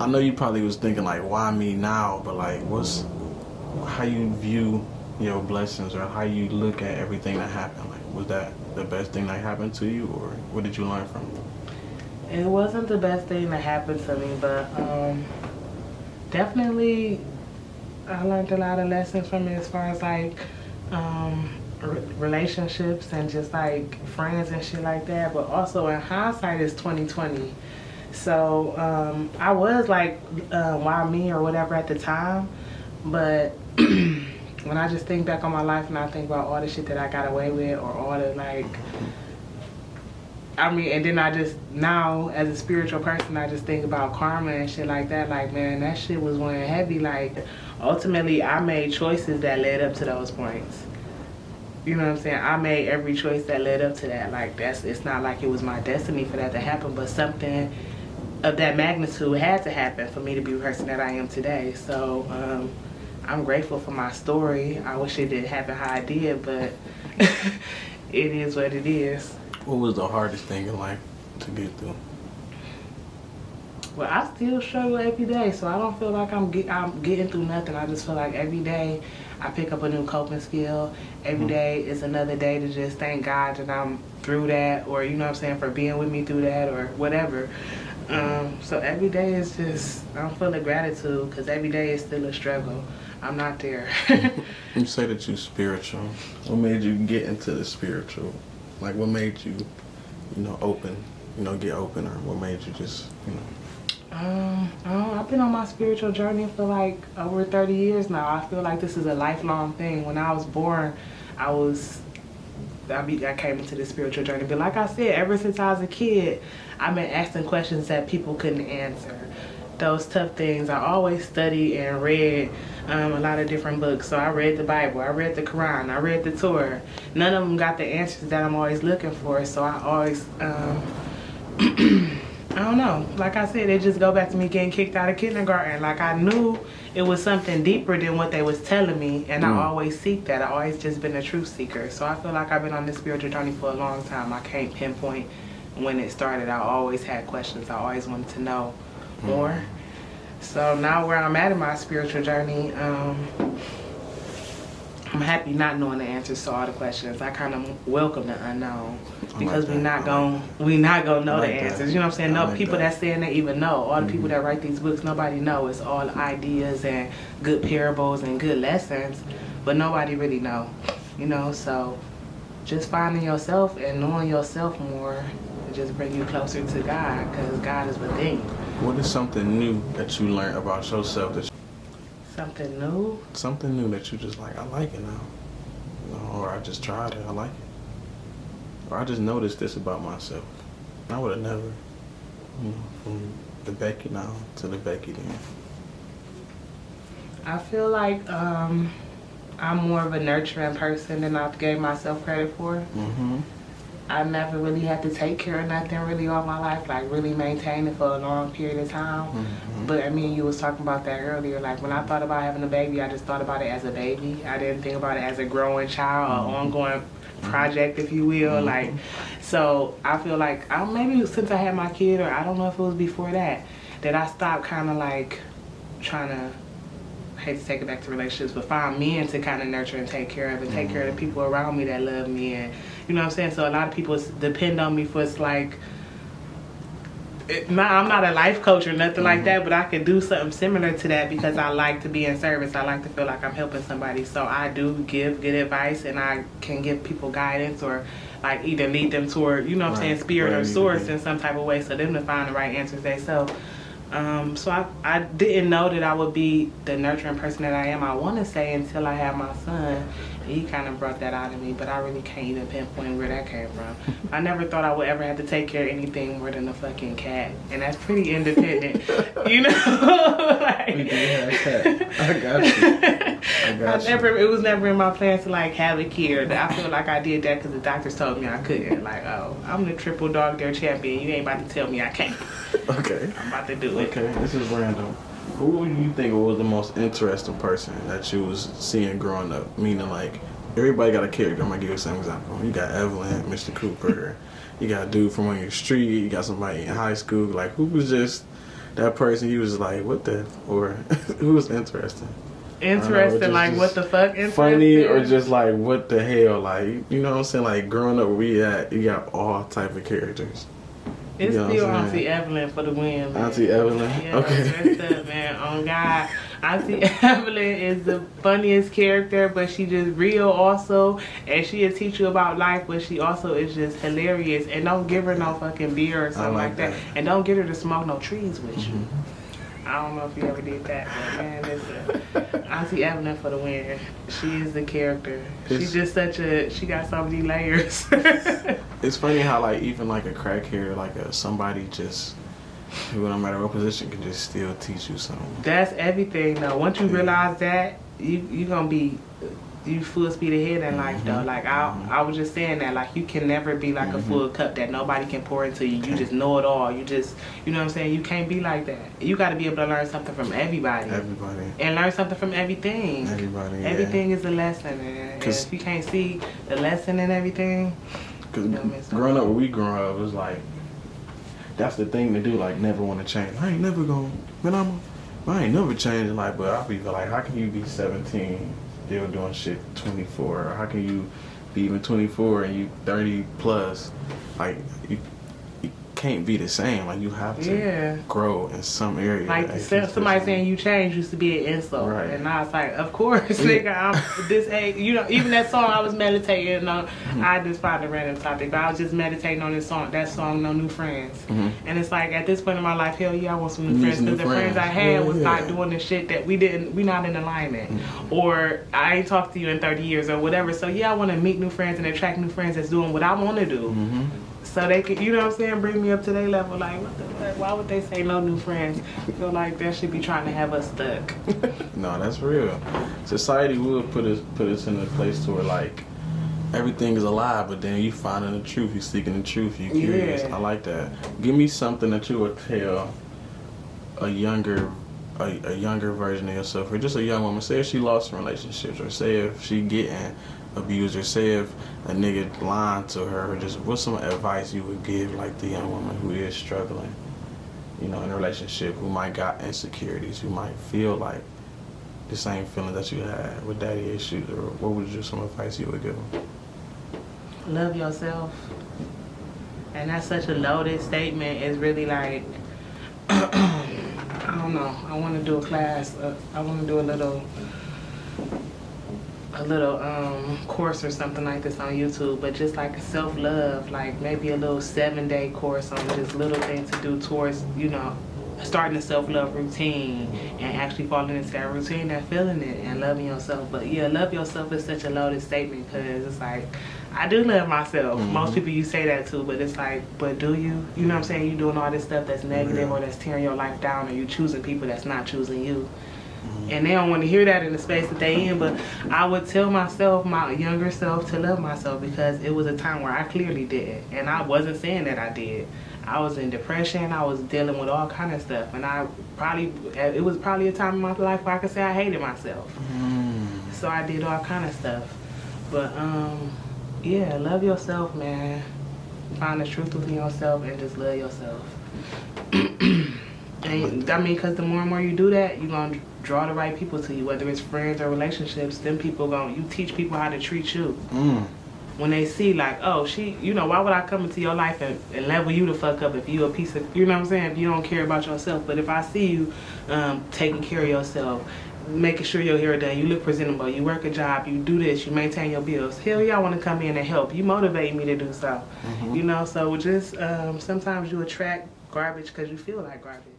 I know you probably was thinking like, why me now? But like, how you view your blessings, or how you look at everything that happened? Like, was that the best thing that happened to you, or what did you learn from it? It wasn't the best thing that happened to me, but definitely I learned a lot of lessons from it as far as like relationships and just like friends and shit like that. But also in hindsight, it's 2020. So I was like, why me or whatever at the time. But when I just think back on my life and I think about all the shit that I got away with, or all the like, I mean, and then I just, now as a spiritual person, I just think about karma and shit like that. Like, man, that shit was weighing heavy. Like, ultimately, I made choices that led up to those points. You know what I'm saying? I made every choice that led up to that. Like, it's not like it was my destiny for that to happen, but something of that magnitude had to happen for me to be the person that I am today. So, I'm grateful for my story. I wish it didn't happen how I did, but it is what it is. What was the hardest thing in life to get through? Well, I still struggle every day, so I don't feel like I'm getting through nothing. I just feel like every day I pick up a new coping skill. Every day is another day to just thank God that I'm through that, or, you know what I'm saying, for being with me through that, or whatever. So every day is just, I'm full of gratitude, because every day is still a struggle. I'm not there. You say that you're spiritual. What made you get into the spiritual? Like, what made you, open, get open, or what made you just, I've been on my spiritual journey for like over 30 years now. I feel like this is a lifelong thing. When I was born, I came into the spiritual journey. But like I said, ever since I was a kid, I've been asking questions that people couldn't answer. Those tough things. I always studied and read a lot of different books. So I read the Bible, I read the Quran, I read the Torah. None of them got the answers that I'm always looking for. So I always, I don't know. Like I said, it just go back to me getting kicked out of kindergarten. Like, I knew it was something deeper than what they was telling me, and I always seek that. I always just been a truth seeker. So I feel like I've been on this spiritual journey for a long time. I can't pinpoint when it started. I always had questions. I always wanted to know more. So now where I'm at in my spiritual journey, I'm happy not knowing the answers to all the questions. I kind of welcome the unknown, because we not gonna know the answers. You know what I'm saying? No people that saying they even know. All the people that write these books, nobody know. It's all ideas and good parables and good lessons, but nobody really know. So just finding yourself and knowing yourself more will just bring you closer to God, because God is within you. What is something new that you learned about yourself? Something new? Something new that you just like, I like it now. Or I just tried it, I like it. Or I just noticed this about myself. I would have never, from the Becky now to the Becky then. I feel like I'm more of a nurturing person than I've gave myself credit for. I never really had to take care of nothing really all my life, like really maintain it for a long period of time. But I mean, you was talking about that earlier. Like, when I thought about having a baby, I just thought about it as a baby. I didn't think about it as a growing child, an ongoing project, if you will. Like, so I feel like maybe since I had my kid, or I don't know if it was before that I stopped kind of like trying to, I hate to take it back to relationships, but find men to kind of nurture and take care of, and take care of the people around me that love me. And you know what I'm saying? So a lot of people depend on me for, it's like, I'm not a life coach or nothing like that, but I can do something similar to that, because I like to be in service. I like to feel like I'm helping somebody. So I do give good advice, and I can give people guidance, or like either lead them toward, you know what I'm saying, spirit or source in some type of way, so them to find the right answers themselves. So I didn't know that I would be the nurturing person that I am, I want to say, until I had my son. He kind of brought that out of me, but I really can't even pinpoint where that came from. I never thought I would ever have to take care of anything more than a fucking cat, and that's pretty independent, you know? Like, We did have a cat. I got you. It was never in my plans to like have a kid. I feel like I did that because the doctors told me I couldn't. Like, oh, I'm the triple dog dare champion. You ain't about to tell me I can't. Okay. I'm about to do it. Okay, this is random. Who do you think was the most interesting person that you was seeing growing up? Meaning, like, everybody got a character. I'm gonna give you some example. You got Evelyn, Mr. Cooper. You got a dude from on your street. You got somebody in high school. Like, who was just that person you was like, what the, or who was interesting? Interesting, like what the fuck? Interesting? Funny or just like what the hell? Like, you know what I'm saying? Like growing up where we at, you got all type of characters. It's still Auntie Evelyn for the win, man. Auntie Evelyn? Yeah, Okay. that's up, man. On God. Auntie Evelyn is the funniest character, but she just real also. And she'll teach you about life, but she also is just hilarious. And don't give her no fucking beer or something like that. And don't get her to smoke no trees with you. I don't know if you ever did that, but man, listen. Auntie Evelyn for the win. She is the character. She's just she got so many layers. It's funny how like even like a crackhead, like somebody just who no matter what position can just still teach you something. That's everything though. Once you realize that, you gonna be you full speed ahead in life though. Like I was just saying that, like you can never be like a full cup that nobody can pour into you. You just know it all. You just, you know what I'm saying? You can't be like that. You got to be able to learn something from everybody. And learn something from everything. Everything is a lesson, man. And if you can't see the lesson in everything, because growing up where we grew up, it was like that's the thing to do. Like never want to change. I ain't never gonna. I ain't never changing. Like, but I'll be like, how can you be 17? Still doing shit 24? Or how can you be even 24 and you 30 plus? Like you can't be the same. Like you have to grow in some area. Like somebody saying you changed used to be an insult, and now it's like, of course, nigga, I'm this age. You know, even that song I was meditating on. I just found a random topic, but I was just meditating on this song. That song, No New Friends, and it's like at this point in my life, hell yeah, I want some new friends because the friends I had was not doing the shit that we not in alignment, or I ain't talked to you in 30 years or whatever. So yeah, I want to meet new friends and attract new friends that's doing what I want to do. So they could, you know what I'm saying, bring me up to their level. Like, what the fuck? Why would they say no new friends? I feel like that should be trying to have us stuck. No, that's real. Society will put us in a place to where like everything is a lie, but then you finding the truth, you seeking the truth, you curious. I like that. Give me something that you would tell a younger version of yourself, or just a young woman. Say if she lost in relationships, or say if she getting abused, or say if a nigga lying to her, or just what's some advice you would give like the young woman who is struggling, you know, in a relationship, who might got insecurities, who might feel like the same feeling that you had with daddy issues, or what would you some advice you would give them? Love yourself. And that's such a loaded statement. It's really like I don't know. I want to do a class. I want to do a little course or something like this on YouTube, but just like self-love, like maybe a little 7-day course on just little things to do towards, you know, starting a self-love routine and actually falling into that routine and feeling it and loving yourself. But yeah, love yourself is such a loaded statement because it's like, I do love myself. Most people you say that to, but it's like, but do you? You know what I'm saying? You doing all this stuff that's negative or that's tearing your life down, or you choosing people that's not choosing you. And they don't want to hear that in the space that they in, but I would tell myself, my younger self, to love myself, because it was a time where I clearly did, and I wasn't saying that I did. I was in depression, I was dealing with all kind of stuff, and it was probably a time in my life where I could say I hated myself. So I did all kind of stuff. But yeah, love yourself, man. Find the truth within yourself and just love yourself. And I mean, because the more and more you do that, you're going to draw the right people to you, whether it's friends or relationships. Them people you teach people how to treat you. When they see like, oh, you know, why would I come into your life and level you the fuck up if you a piece of, you know what I'm saying, if you don't care about yourself. But if I see you taking care of yourself, making sure your hair done, you look presentable, you work a job, you do this, you maintain your bills, hell yeah, I want to come in and help. You motivate me to do so. You know, so just sometimes you attract garbage because you feel like garbage.